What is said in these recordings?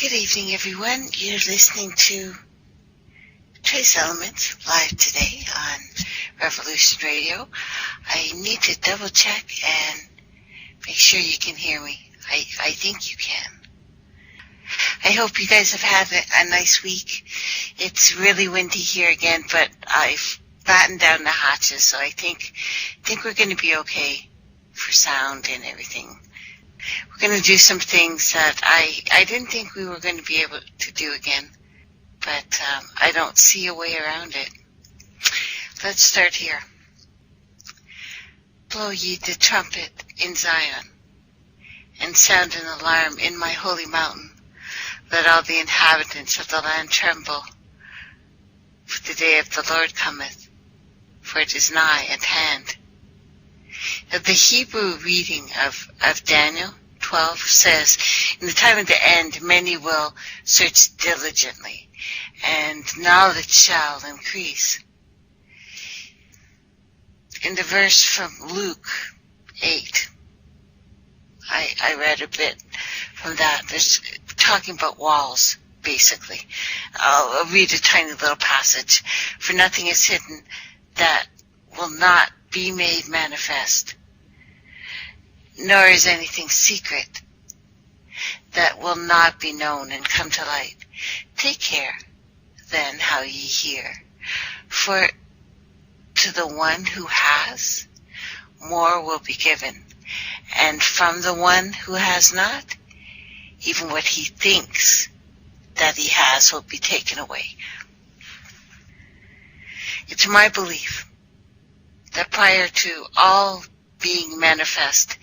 Good evening, everyone. You're listening to TraceElements live today on Revolution Radio. I need to double check and make sure you can hear me. I think you can. I hope you guys have had a nice week. It's really windy here again, but I've battened down the hatches, so I think we're going to be okay for sound and everything. We're going to do some things that I didn't think we were going to be able to do again, but I don't see a way around it. Let's start here. Blow ye the trumpet in Zion, and sound an alarm in my holy mountain. Let all the inhabitants of the land tremble, for the day of the Lord cometh, for it is nigh at hand. Now, the Hebrew reading of Daniel 12 says, in the time of the end, many will search diligently, and knowledge shall increase. In the verse from Luke 8, I read a bit from that. There's talking about walls, basically. I'll read a tiny little passage. For nothing is hidden that will not be made manifest, nor is anything secret that will not be known and come to light. Take care, then, how ye hear. For to the one who has, more will be given, and from the one who has not, even what he thinks that he has will be taken away. It's my belief that prior to all being manifest,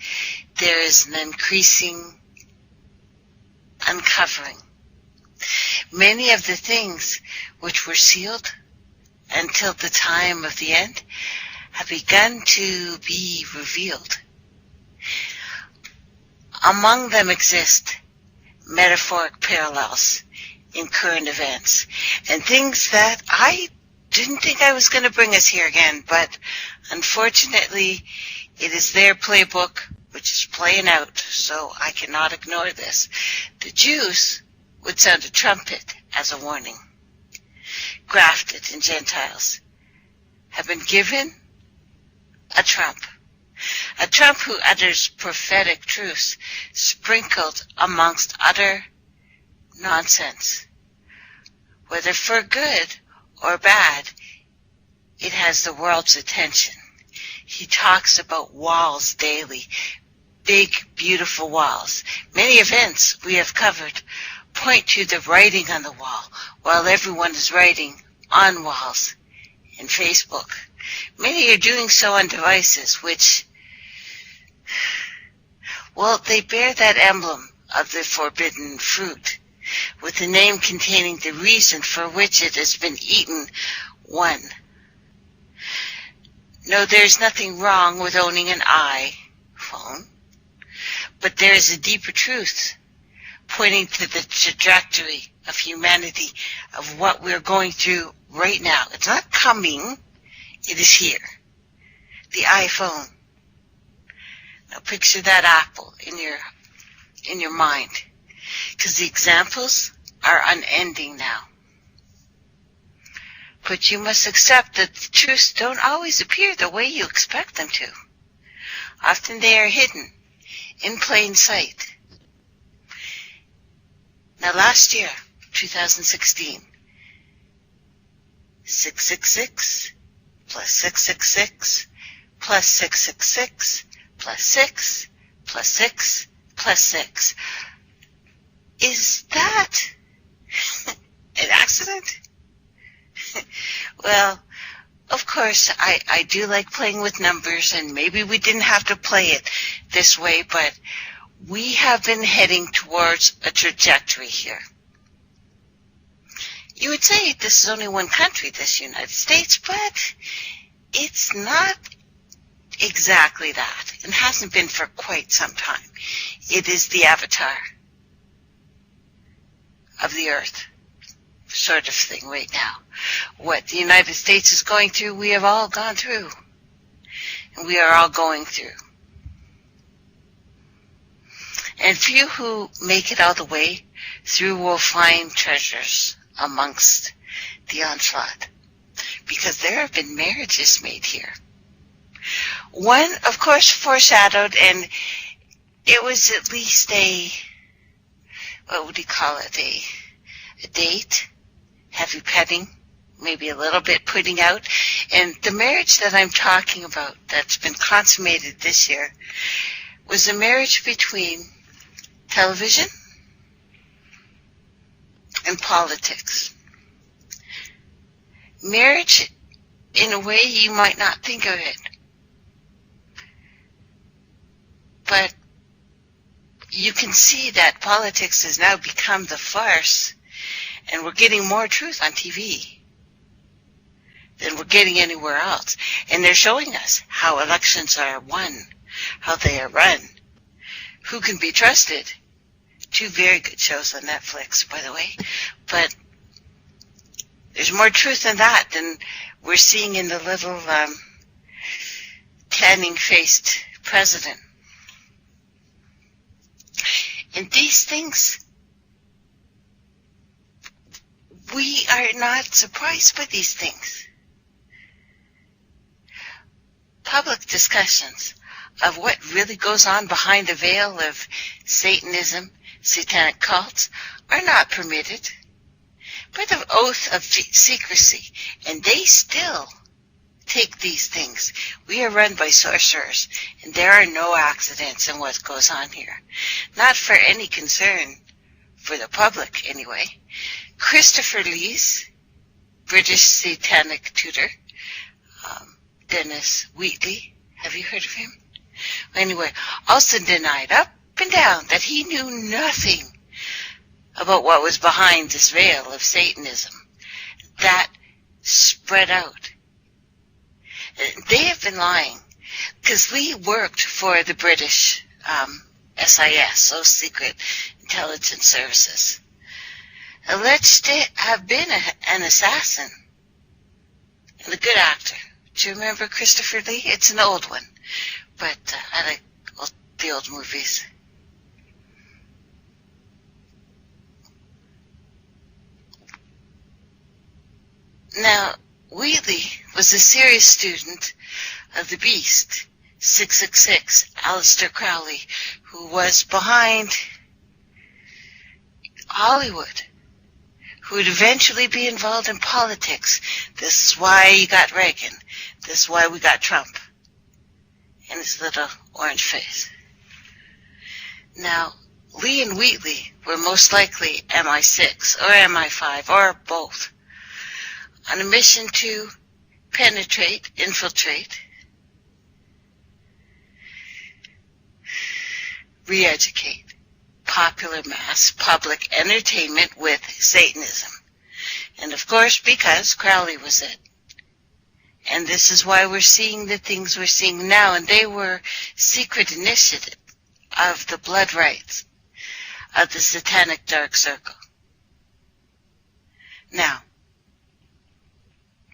there is an increasing uncovering. Many of the things which were sealed until the time of the end have begun to be revealed. Among them exist metaphoric parallels in current events and things that I didn't think I was going to bring us here again, but unfortunately it is their playbook which is playing out, so I cannot ignore this. The Jews would sound a trumpet as a warning. Grafted and Gentiles have been given a trump who utters prophetic truths sprinkled amongst utter nonsense. Whether for good or bad, it has the world's attention. He talks about walls daily, big, beautiful walls. Many events we have covered point to the writing on the wall, while everyone is writing on walls in Facebook. Many are doing so on devices which, well, they bear that emblem of the forbidden fruit, with the name containing the reason for which it has been eaten, one. No, there's nothing wrong with owning an iPhone, but there is a deeper truth pointing to the trajectory of humanity, of what we're going through right now. It's not coming, it is here. The iPhone. Now picture that apple in your mind, because the examples are unending now. But you must accept that the truths don't always appear the way you expect them to. Often they are hidden in plain sight. Now last year, 2016, 666 plus 666 plus 666 plus 6 plus 6 plus 6. Is that an accident? Well, of course, I do like playing with numbers, and maybe we didn't have to play it this way, but we have been heading towards a trajectory here. You would say this is only one country, this United States, but it's not exactly that, and hasn't been for quite some time. It is the avatar of the earth sort of thing right now. What the United States is going through, we have all gone through, and we are all going through. And few who make it all the way through we'll find treasures amongst the onslaught. Because there have been marriages made here. One, of course, foreshadowed, and it was at least what would you call it, a date, heavy petting, maybe a little bit putting out. And the marriage that I'm talking about that's been consummated this year was a marriage between television and politics. Marriage in a way you might not think of it. But you can see that politics has now become the farce, and we're getting more truth on TV than we're getting anywhere else. And they're showing us how elections are won, how they are run, who can be trusted. 2 very good shows on Netflix, by the way. But there's more truth in that than we're seeing in the little tanning-faced president. And these things, we are not surprised by these things. Public discussions of what really goes on behind the veil of Satanism, satanic cults, are not permitted, but an oath of secrecy, and they still take these things. We are run by sorcerers, and there are no accidents in what goes on here. Not for any concern for the public, anyway. Christopher Lee's British satanic tutor, Dennis Wheatley, have you heard of him? Anyway, also denied up and down that he knew nothing about what was behind this veil of Satanism that spread out. They have been lying, because Lee worked for the British SIS, so Secret Intelligence Services, alleged to have been an assassin and a good actor. Do you remember Christopher Lee? It's an old one, but I like the old movies. Now, Wheatley was a serious student of the beast, 666, Aleister Crowley, who was behind Hollywood, who would eventually be involved in politics. This is why you got Reagan. This is why we got Trump and his little orange face. Now, Lee and Wheatley were most likely MI6 or MI5 or both, on a mission to penetrate, infiltrate, re-educate popular mass public entertainment with Satanism. And of course, because Crowley was it. And this is why we're seeing the things we're seeing now. And they were secret initiative of the blood rites of the satanic dark circle. Now,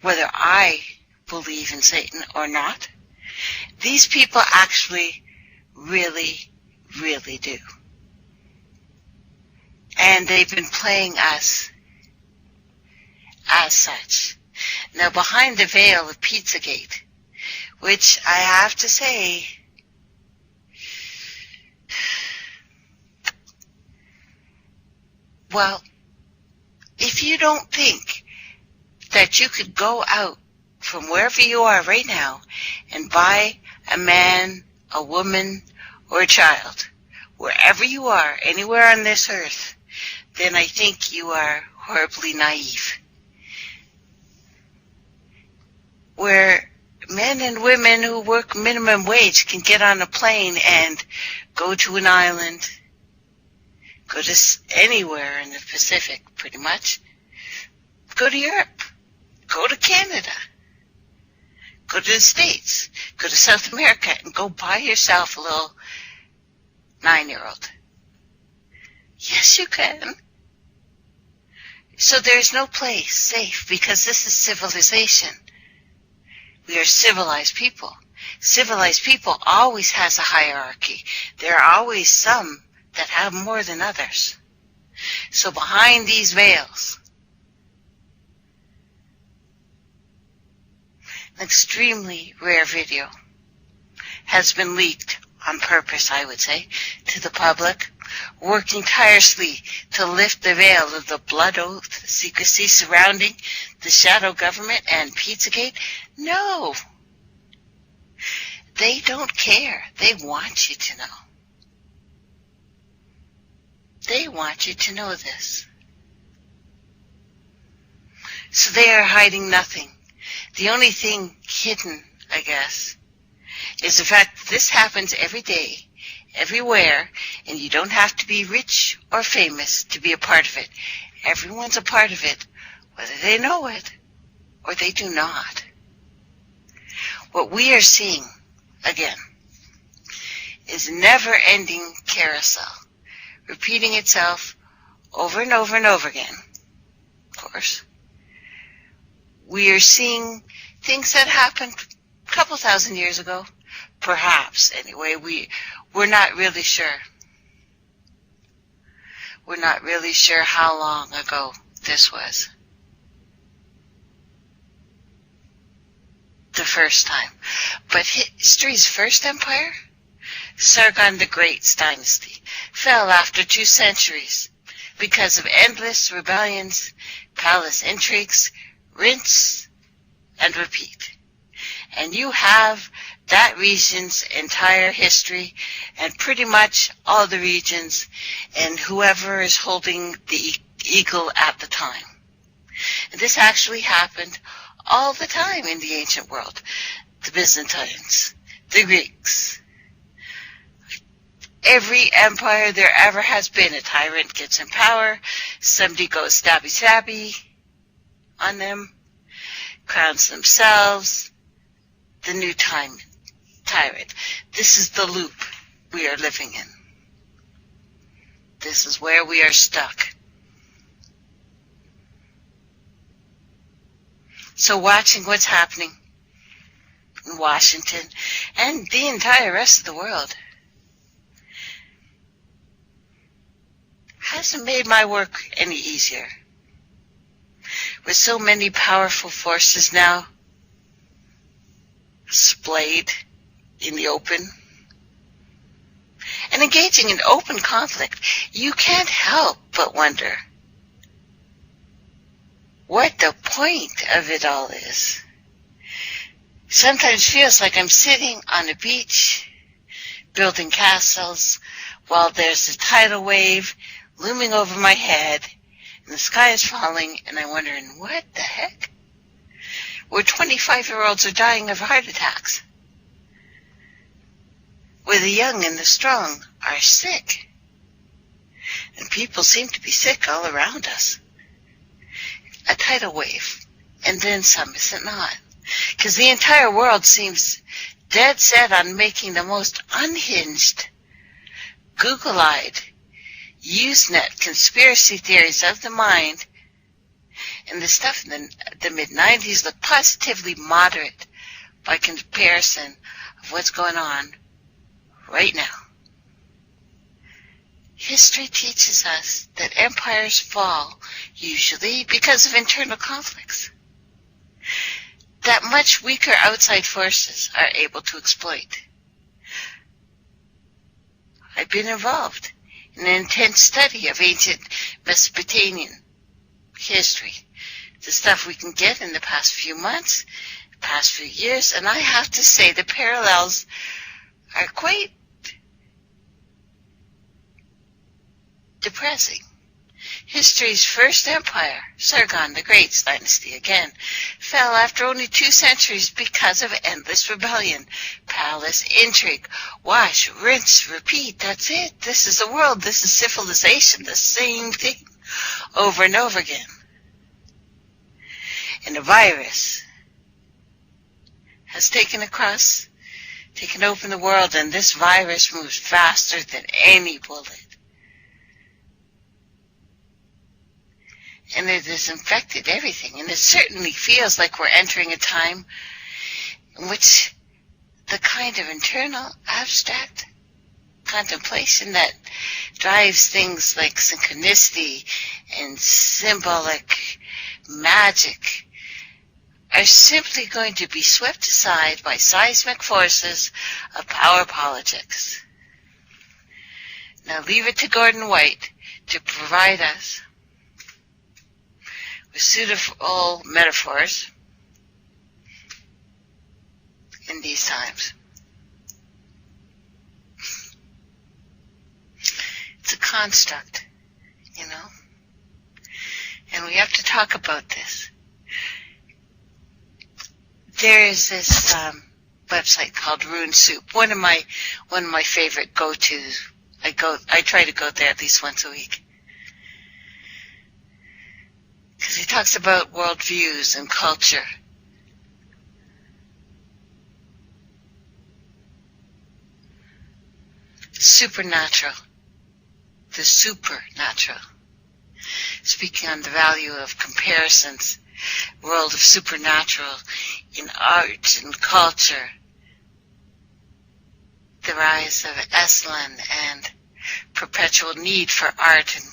whether I believe in Satan or not, these people actually really, really do. And they've been playing us as such. Now, behind the veil of Pizzagate, which I have to say, well, if you don't think that you could go out from wherever you are right now and buy a man, a woman, or a child, wherever you are, anywhere on this earth, then I think you are horribly naive. Where men and women who work minimum wage can get on a plane and go to an island, go to anywhere in the Pacific, pretty much, go to Europe, go to Canada, go to the States, go to South America, and go buy yourself a little 9-year-old. Yes, you can. So there's no place safe, because this is civilization. We are civilized people. Civilized people always has a hierarchy. There are always some that have more than others. So behind these veils, an extremely rare video has been leaked on purpose, I would say, to the public, working tirelessly to lift the veil of the blood oath secrecy surrounding the shadow government and Pizzagate. No, they don't care. They want you to know. They want you to know this. So they are hiding nothing. The only thing hidden, I guess, is the fact that this happens every day, everywhere, and you don't have to be rich or famous to be a part of it. Everyone's a part of it, whether they know it or they do not. What we are seeing, again, is a never-ending carousel, repeating itself over and over and over again, of course. We are seeing things that happened a couple thousand years ago, perhaps, anyway. We're not really sure. We're not really sure how long ago this was. The first time. But history's first empire, Sargon the Great's dynasty, fell after 2 centuries because of endless rebellions, palace intrigues, rinse and repeat. And you have that region's entire history and pretty much all the regions and whoever is holding the eagle at the time. And this actually happened all the time in the ancient world. The Byzantines, the Greeks. Every empire there ever has been, a tyrant gets in power, somebody goes stabby on them, crowns themselves, the new tyrant. This is the loop we are living in. This is where we are stuck. So watching what's happening in Washington and the entire rest of the world hasn't made my work any easier. With so many powerful forces now splayed in the open and engaging in open conflict, you can't help but wonder what the point of it all is. Sometimes feels like I'm sitting on a beach, building castles, while there's a tidal wave looming over my head, and the sky is falling, and I'm wondering, what the heck? Where 25-year-olds are dying of heart attacks. Where the young and the strong are sick. And people seem to be sick all around us. A tidal wave, and then some, is it not? Because the entire world seems dead set on making the most unhinged, Google-eyed, Usenet conspiracy theories of the mind, and the stuff in the mid-90s looked positively moderate by comparison of what's going on right now. History teaches us that empires fall usually because of internal conflicts that much weaker outside forces are able to exploit. I've been involved in an intense study of ancient Mesopotamian history, the stuff we can get in the past few months, past few years, and I have to say the parallels are quite depressing. History's first empire, Sargon the Great's dynasty again, fell after only 2 centuries because of endless rebellion, palace intrigue, wash, rinse, repeat, that's it. This is the world, this is civilization, the same thing over and over again. And a virus has taken open the world, and this virus moves faster than any bullet. And it has infected everything, and it certainly feels like we're entering a time in which the kind of internal, abstract contemplation that drives things like synchronicity and symbolic magic are simply going to be swept aside by seismic forces of power politics. Now leave it to Gordon White to provide us with suitable metaphors in these times. It's a construct, you know, and we have to talk about this. There is this website called Rune Soup, one of my favorite go-tos. I try to go there at least once a week, because he talks about worldviews and culture. Supernatural. The supernatural. Speaking on the value of comparisons, world of supernatural in art and culture, the rise of Esalen and perpetual need for art and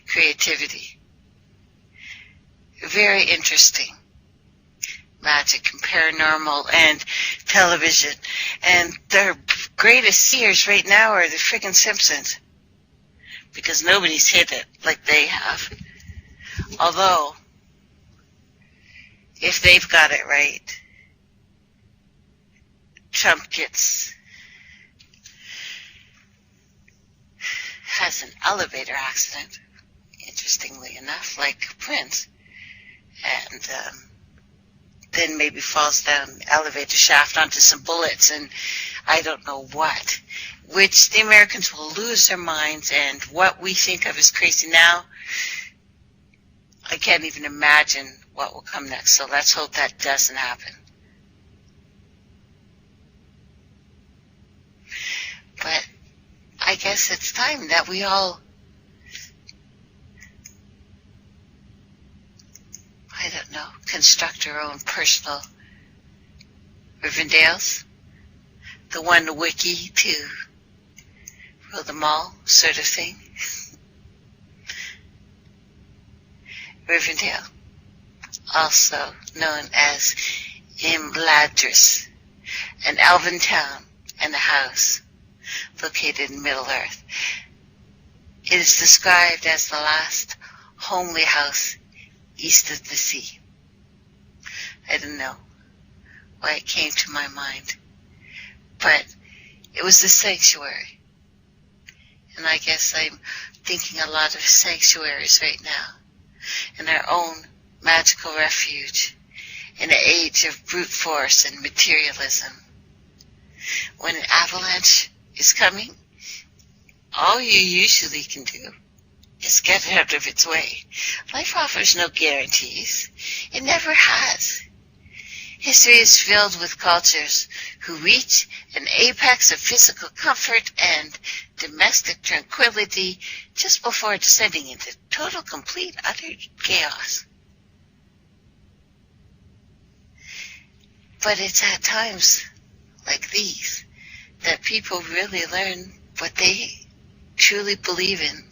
creativity. Very interesting. Magic and paranormal and television. And their greatest seers right now are the friggin' Simpsons, because nobody's hit it like they have. Although, if they've got it right, Trump has an elevator accident, interestingly enough, like Prince, and then maybe falls down the elevator shaft onto some bullets and I don't know what, which the Americans will lose their minds, and what we think of as crazy now, I can't even imagine what will come next. So let's hope that doesn't happen. But I guess it's time that we all, I don't know, construct our own personal Rivendales, the one wiki to rule them all sort of thing. Rivendell, also known as Imladris, an elven town and a house located in Middle-earth. It is described as the last homely house east of the sea. I don't know why it came to my mind, but it was the sanctuary. And I guess I'm thinking a lot of sanctuaries right now, and our own magical refuge in an age of brute force and materialism. When an avalanche is coming, all you usually can do is get out of its way. Life offers no guarantees. It never has. History is filled with cultures who reach an apex of physical comfort and domestic tranquility just before descending into total, complete, utter chaos. But it's at times like these that people really learn what they truly believe in,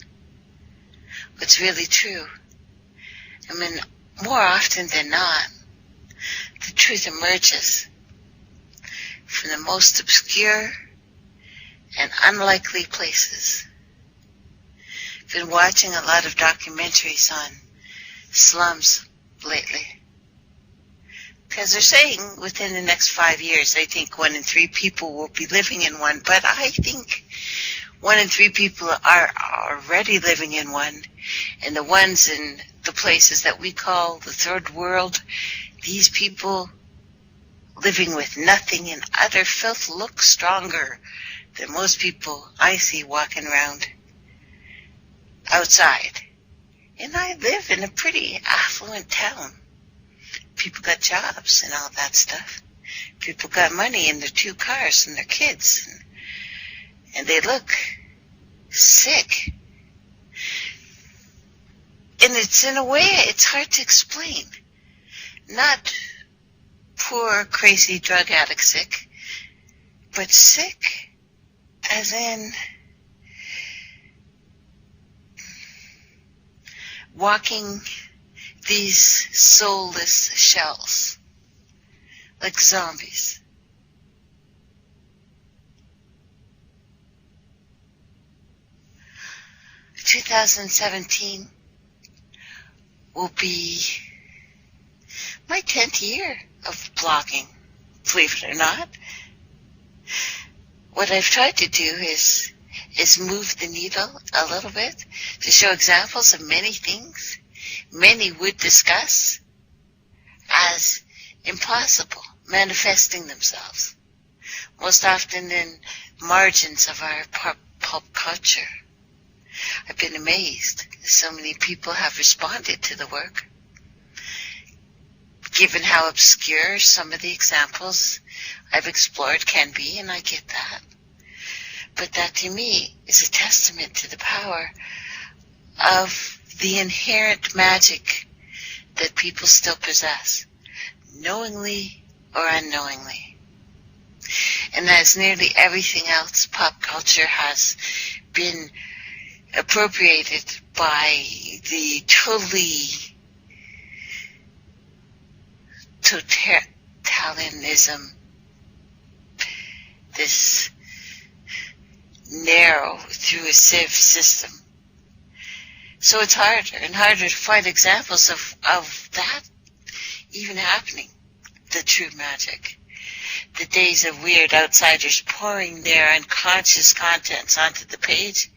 what's really true. I mean, more often than not, the truth emerges from the most obscure and unlikely places. I've been watching a lot of documentaries on slums lately, because they're saying within the next 5 years, they think 1 in 3 people will be living in one, but I think 1 in 3 people are already living in one, and the ones in the places that we call the third world, these people living with nothing in utter filth look stronger than most people I see walking around outside. And I live in a pretty affluent town. People got jobs and all that stuff. People got money in their 2 cars and their kids. And they look sick. And it's, in a way, it's hard to explain. Not poor, crazy drug addict sick, but sick as in walking these soulless shells like zombies. In 2017 will be my 10th year of blogging, believe it or not. What I've tried to do is move the needle a little bit to show examples of many things many would discuss as impossible, manifesting themselves, most often in margins of our pop culture. I've been amazed so many people have responded to the work, given how obscure some of the examples I've explored can be, and I get that. But that to me is a testament to the power of the inherent magic that people still possess, knowingly or unknowingly. And as nearly everything else, pop culture has been appropriated by the totalitarianism, this narrow through a sieve system. So it's harder and harder to find examples of that even happening, the true magic. The days of weird outsiders pouring their unconscious contents onto the page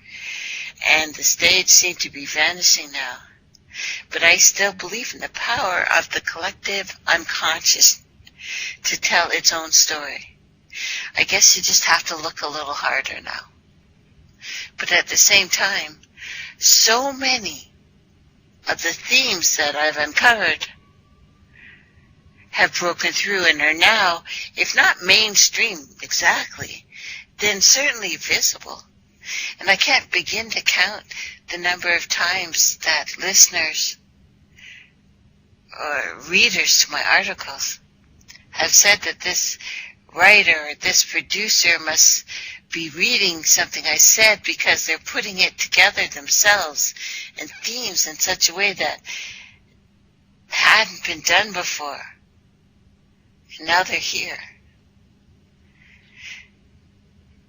and the stage seem to be vanishing now. But I still believe in the power of the collective unconscious to tell its own story. I guess you just have to look a little harder now. But at the same time, so many of the themes that I've uncovered have broken through and are now, if not mainstream exactly, then certainly visible. And I can't begin to count the number of times that listeners or readers to my articles have said that this writer or this producer must be reading something I said because they're putting it together themselves in themes in such a way that hadn't been done before. And now they're here.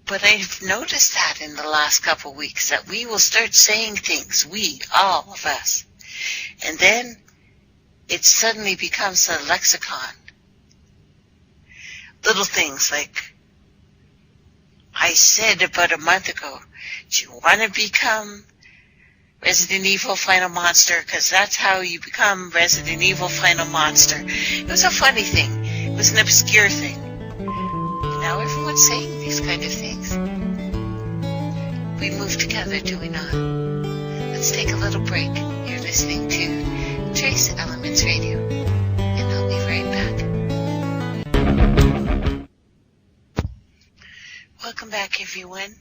But I've noticed that in the last couple of weeks, that we will start saying things, we, all of us, and then it suddenly becomes a lexicon. Little things like, I said about a month ago, do you want to become Resident Evil Final Monster? Because that's how you become Resident Evil Final Monster. It was a funny thing. It was an obscure thing. Now everyone's saying these kind of things. We move together, do we not? Let's take a little break. You're listening to TraceElements Radio, and I'll be right back. Welcome back, everyone.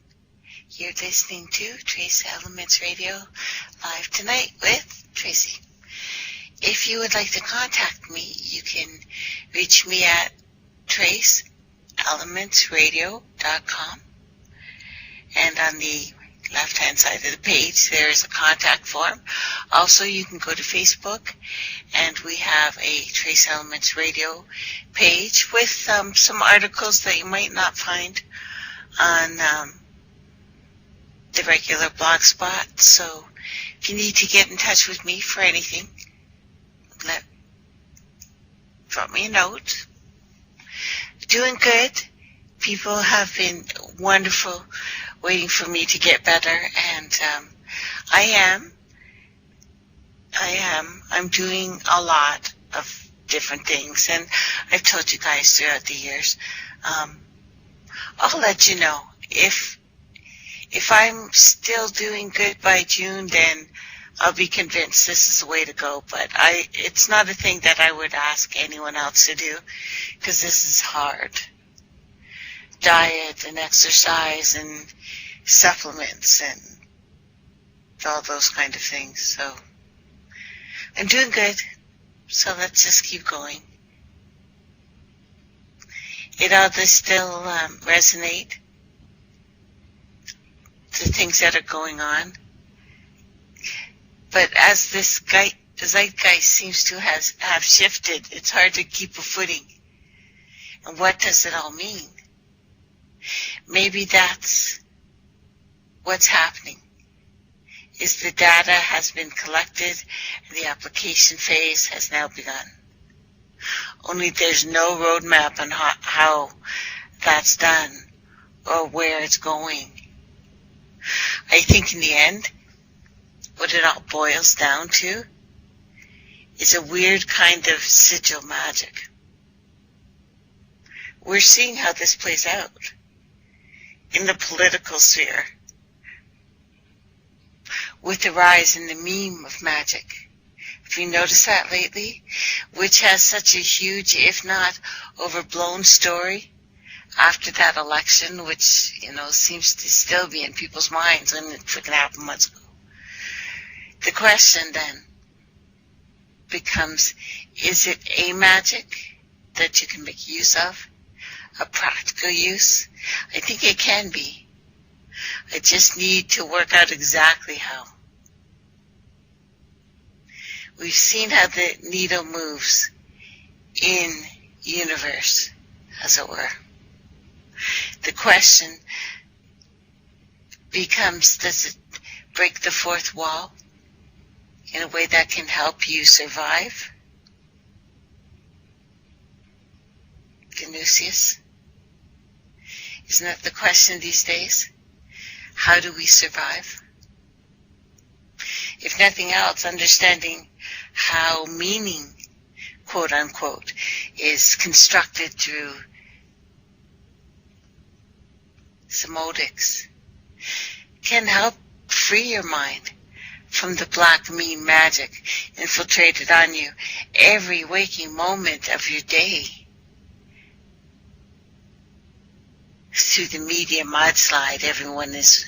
You're listening to TraceElements Radio, live tonight with Tracy. If you would like to contact me, you can reach me at TraceElementsRadio.com. And on the left-hand side of the page, there is a contact form. Also, you can go to Facebook, and we have a Trace Elements Radio page with some articles that you might not find on the regular blog spot. So if you need to get in touch with me for anything, drop me a note. Doing good. People have been wonderful, waiting for me to get better, and I'm doing a lot of different things, and I've told you guys throughout the years. I'll let you know if I'm still doing good by June, then I'll be convinced this is the way to go. But it's not a thing that I would ask anyone else to do, because this is hard. Diet and exercise and supplements and all those kind of things. So I'm doing good. So let's just keep going. It all does still resonate, the things that are going on. But as this zeitgeist seems to have shifted, it's hard to keep a footing. And what does it all mean? Maybe that's what's happening, is the data has been collected and the application phase has now begun. Only there's no roadmap on how that's done or where it's going. I think in the end, what it all boils down to is a weird kind of sigil magic. We're seeing how this plays out in the political sphere with the rise in the meme of magic. Have you noticed that lately? Which has such a huge, if not overblown story after that election, which, seems to still be in people's minds when it freaking happened months ago. The question then becomes, is it a magic that you can make use of? A practical use? I think it can be. I just need to work out exactly how. We've seen how the needle moves in universe, as it were. The question becomes, does it break the fourth wall in a way that can help you survive? Ganusius? Isn't that the question these days? How do we survive? If nothing else, understanding how meaning, quote unquote, is constructed through semotics can help free your mind from the black mean magic infiltrated on you every waking moment of your day through the media mudslide everyone is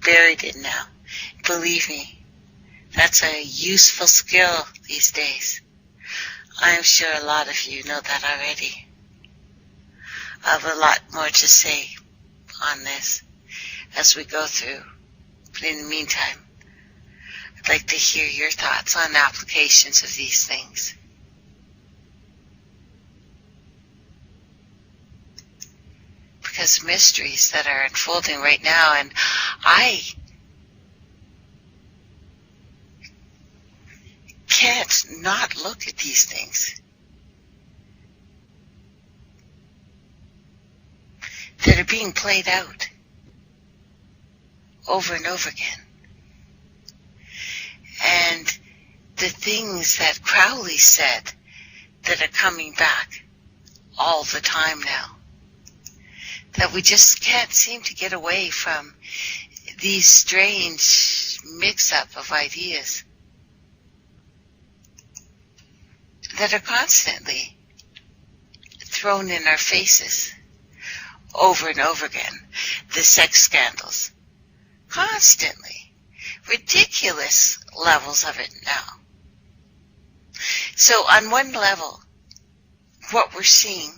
buried in now. Believe me, that's a useful skill these days. I'm sure a lot of you know that already. I have a lot more to say on this as we go through. But in the meantime, I'd like to hear your thoughts on applications of these things. Because mysteries that are unfolding right now, and I can't not look at these things that are being played out over and over again. And the things that Crowley said that are coming back all the time now, that we just can't seem to get away from these strange mix-up of ideas that are constantly thrown in our faces over and over again. The sex scandals, constantly, ridiculous levels of it now. So on one level, what we're seeing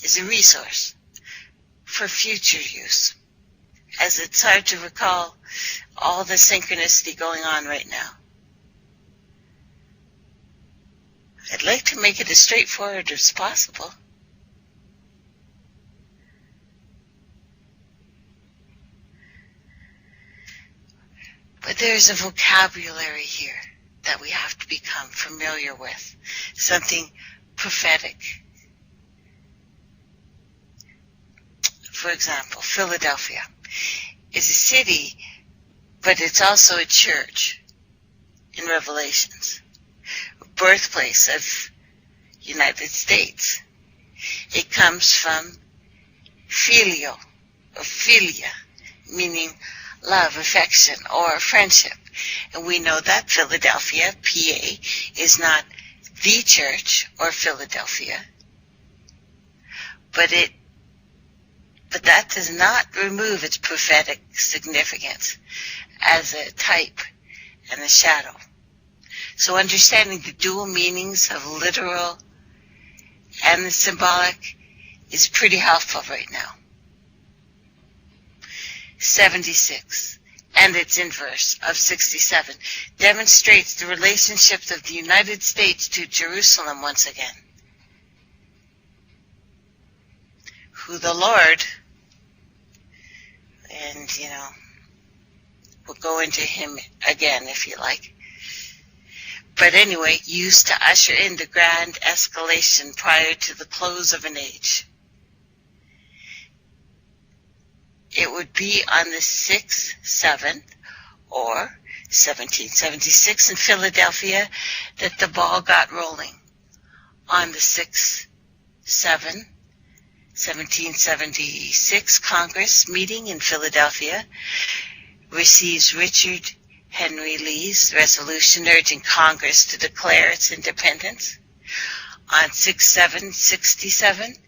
is a resource for future use, as it's hard to recall all the synchronicity going on right now. I'd like to make it as straightforward as possible. But there's a vocabulary here that we have to become familiar with, something prophetic. For example, Philadelphia is a city, but it's also a church in Revelations, birthplace of United States. It comes from filio, or philia, meaning love, affection, or friendship. And we know that Philadelphia, PA, is not the church or Philadelphia, but that does not remove its prophetic significance as a type and a shadow. So understanding the dual meanings of literal and the symbolic is pretty helpful right now. 76. and its inverse of 67 demonstrates the relationships of the United States to Jerusalem once again. Who the Lord, and we'll go into him again if you like. But anyway, used to usher in the grand escalation prior to the close of an age. It would be on the 6th, 7th, or 1776 in Philadelphia that the ball got rolling. On the 6th, 7th, 1776 Congress meeting in Philadelphia receives Richard Henry Lee's resolution urging Congress to declare its independence. On 6/7/67,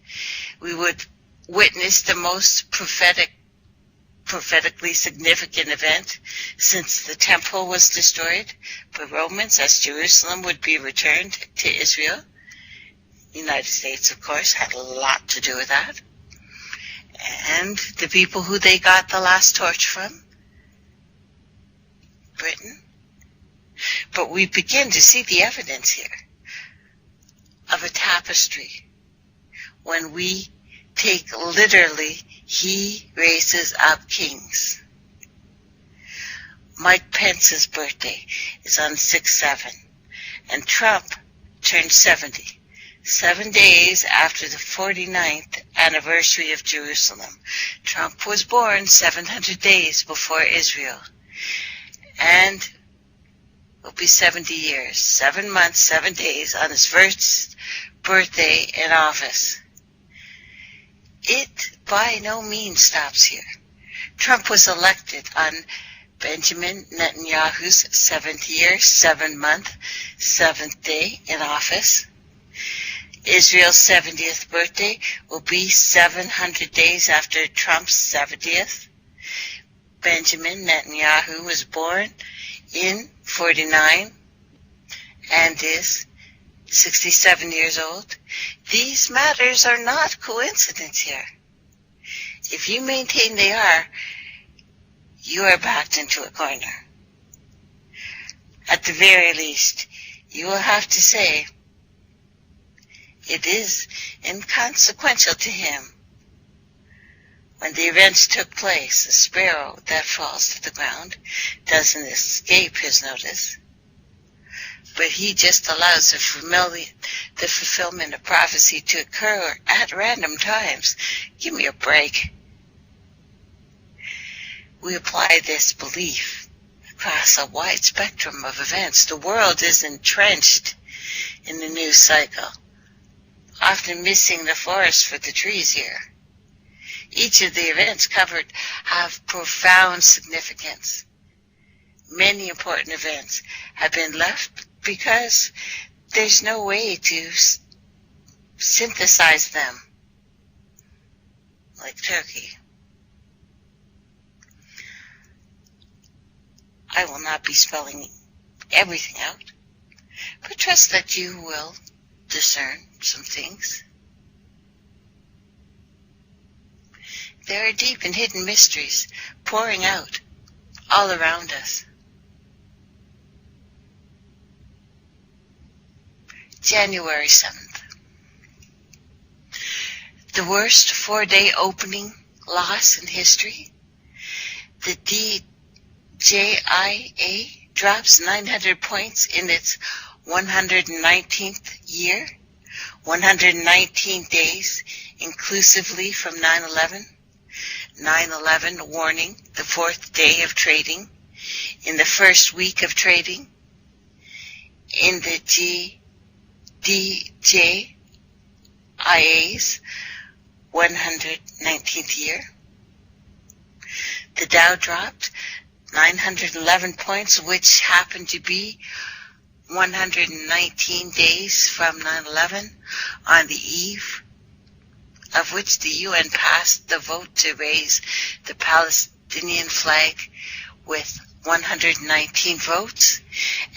we would witness the most prophetically significant event since the temple was destroyed by Romans, as Jerusalem would be returned to Israel. The United States, of course, had a lot to do with that. And the people who they got the last torch from, Britain. But we begin to see the evidence here of a tapestry when we take literally, he raises up kings. Mike Pence's birthday is on 6/7, and Trump turned 70, 7 days after the 49th anniversary of Jerusalem. Trump was born 700 days before Israel, and will be 70 years, 7 months, 7 days on his first birthday in office. It by no means stops here. Trump was elected on Benjamin Netanyahu's 7th year, 7th month, 7th day in office. Israel's 70th birthday will be 700 days after Trump's 70th. Benjamin Netanyahu was born in 49 and is 67 years old. These matters are not coincidence here. If you maintain they are, you are backed into a corner. At the very least, you will have to say it is inconsequential to him. When the events took place, a sparrow that falls to the ground doesn't escape his notice. But he just allows the fulfillment of prophecy to occur at random times. Give me a break. We apply this belief across a wide spectrum of events. The world is entrenched in the news cycle, often missing the forest for the trees here. Each of the events covered have profound significance. Many important events have been left because there's no way to synthesize them, like Turkey. I will not be spelling everything out, but trust that you will discern some things. There are deep and hidden mysteries pouring out all around us. January 7th. The worst 4-day opening loss in history. The DJIA drops 900 points in its 119th year, 119 days inclusively from 9/11. 9/11 warning the 4th day of trading, in the first week of trading, in the DJIA's 119th year. The Dow dropped 911 points, which happened to be 119 days from 9/11, on the eve of which the UN passed the vote to raise the Palestinian flag with 119 votes,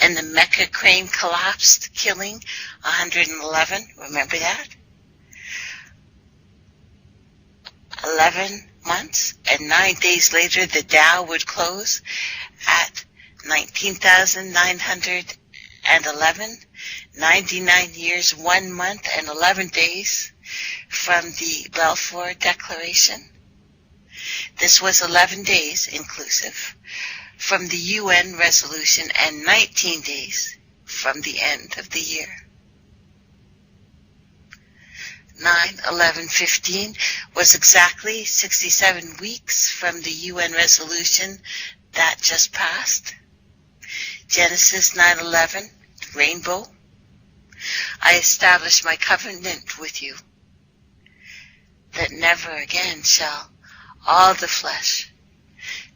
and the Mecca crane collapsed, killing 111. Remember that? 11 months, and 9 days later the Dow would close at 19,911, 99 years, 1 month, and 11 days from the Balfour Declaration. This was 11 days inclusive from the UN resolution and 19 days from the end of the year. 9/11/15 was exactly 67 weeks from the UN resolution that just passed. Genesis 9:11, rainbow. I establish my covenant with you, that never again shall all the flesh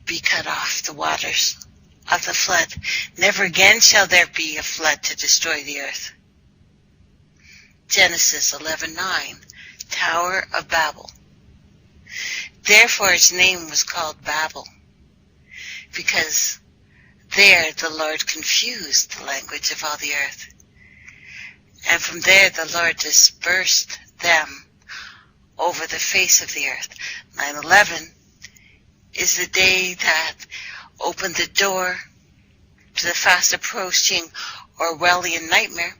be cut off the waters of the flood. Never again shall there be a flood to destroy the earth. Genesis 11:9, Tower of Babel. Therefore its name was called Babel, because there the Lord confused the language of all the earth. And from there the Lord dispersed them over the face of the earth. 9/11 is the day that opened the door to the fast approaching Orwellian nightmare.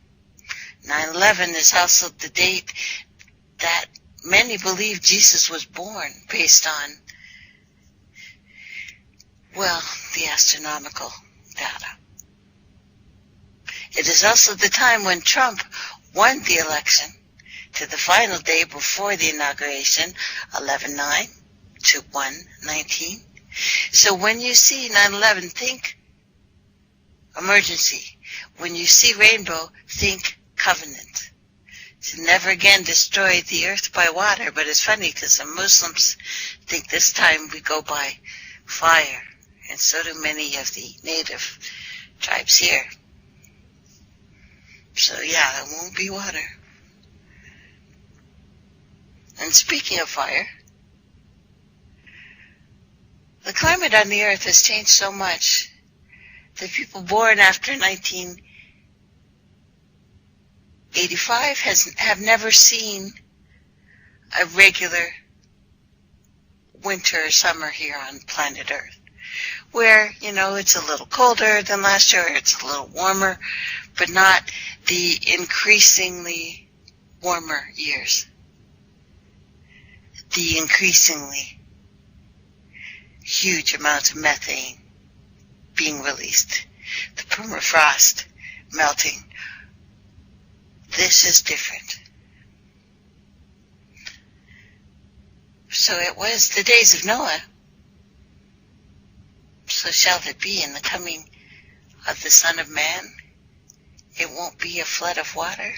9/11 is also the date that many believe Jesus was born based on, well, the astronomical data. It is also the time when Trump won the election to the final day before the inauguration, 11/9 to 1/19. So when you see 9/11, think emergency. When you see rainbow, think covenant. To never again destroy the earth by water. But it's funny because the Muslims think this time we go by fire, and so do many of the native tribes here. So yeah, it won't be water. And speaking of fire, the climate on the earth has changed so much that people born after 1985 have never seen a regular winter or summer here on planet Earth, where, it's a little colder than last year, it's a little warmer, but not the increasingly warmer years. The increasingly huge amounts of methane being released, the permafrost melting. This is different. So it was the days of Noah. So shall it be in the coming of the Son of Man. It won't be a flood of water,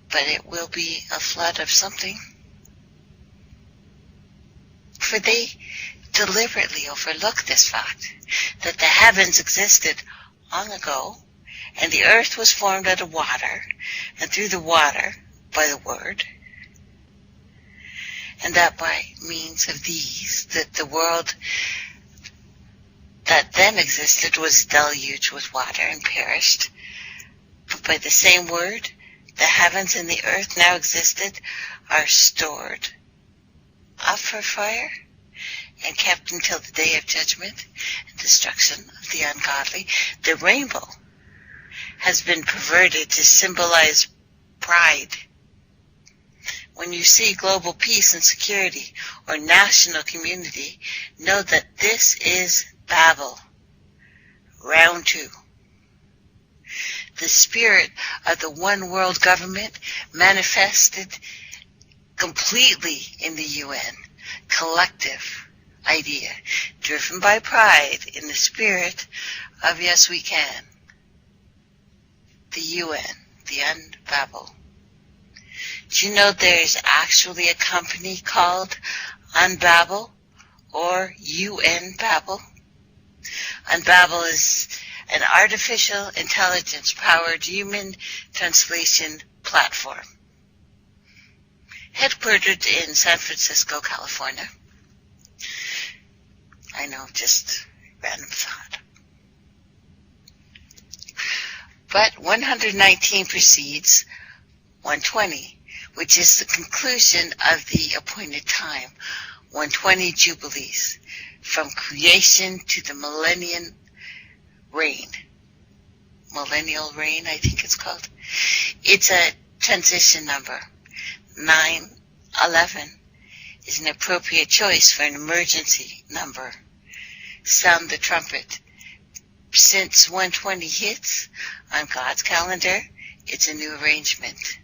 but it will be a flood of something. For they deliberately overlook this fact, that the heavens existed long ago, and the earth was formed out of water, and through the water, by the word, and that by means of these, that the world that then existed was deluged with water and perished. But by the same word, the heavens and the earth now existed, are stored up for fire, and kept until the day of judgment and destruction of the ungodly. The rainbow has been perverted to symbolize pride. When you see global peace and security or national community, know that this is Babel, round 2. The spirit of the one world government manifested completely in the UN, collective idea, driven by pride in the spirit of yes we can. The UN, the Unbabel. Do you know there's actually a company called Unbabel or UN Babel? Unbabel is an artificial intelligence-powered human translation platform, headquartered in San Francisco, California. I know, just random thought. But 119 precedes 120, which is the conclusion of the appointed time, 120 Jubilees, from creation to the millennial reign, I think it's called. It's a transition number. 9/11 is an appropriate choice for an emergency number. Sound the trumpet. Since 120 hits on God's calendar, it's a new arrangement.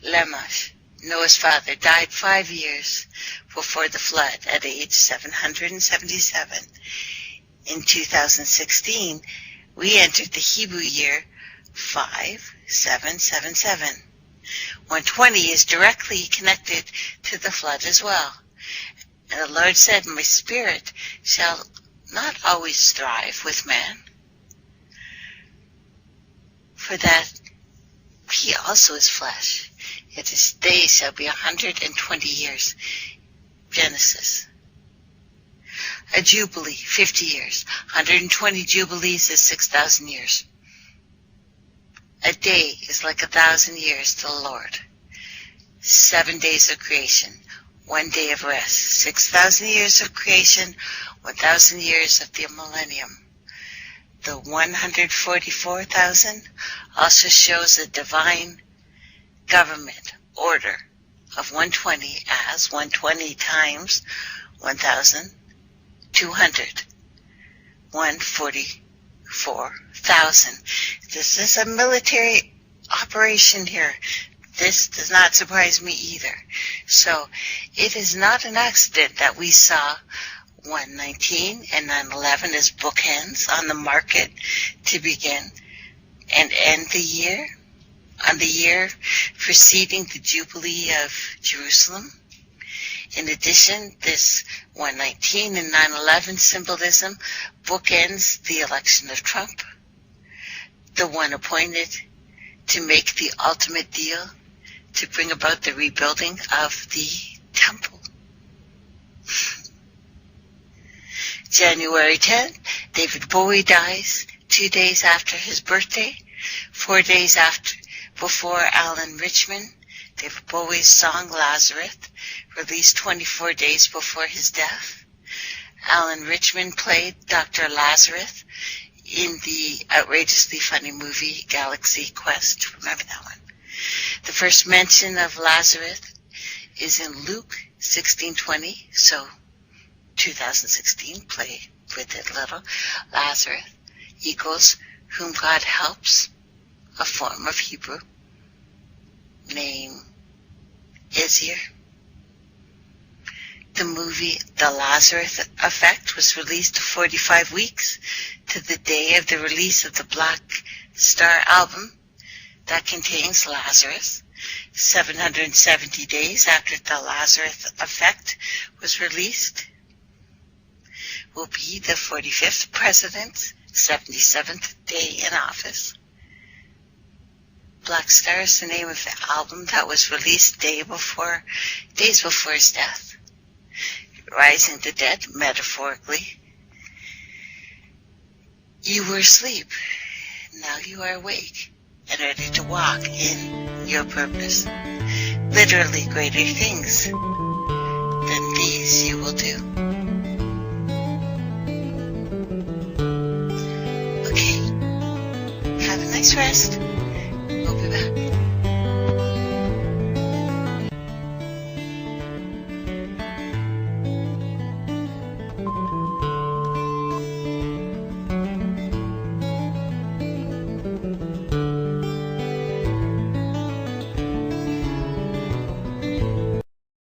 Lamech, Noah's father, died 5 years before the flood at age 777. In 2016, we entered the Hebrew year 5777. 120 is directly connected to the flood as well. And the Lord said, my spirit shall not always strive with man, for that he also is flesh, yet his days shall be 120 years. Genesis. A jubilee, 50 years. 120 jubilees is 6,000 years. A day is like 1,000 years to the Lord. 7 days of creation, 1 day of rest. 6,000 years of creation, 1,000 years of the millennium. The 144,000 also shows a divine government order of 120 as 120 times 1,200. 144,000. This is a military operation here. This does not surprise me either. So it is not an accident that we saw 119 and 9/11 as bookends on the market to begin and end the year, on the year preceding the Jubilee of Jerusalem. In addition, this 119 and 9/11 symbolism bookends the election of Trump, the one appointed to make the ultimate deal to bring about the rebuilding of the temple. January 10th, David Bowie dies 2 days after his birthday, 4 days before Alan Richman. David Bowie's song Lazarus, released 24 days before his death. Alan Richman played Dr. Lazarus in the outrageously funny movie Galaxy Quest. Remember that one? The first mention of Lazarus is in Luke 16:20, so 2016, play with it a little. Lazarus equals whom God helps, a form of Hebrew. Name is here. The movie The Lazarus Effect was released 45 weeks to the day of the release of the Black Star album that contains Lazarus. 770 days after The Lazarus Effect was released will be the 45th president's 77th day in office. Black Star is the name of the album that was released days before his death. Rising the dead, metaphorically. You were asleep. Now you are awake and ready to walk in your purpose. Literally greater things than these you will do. Okay. Have a nice rest.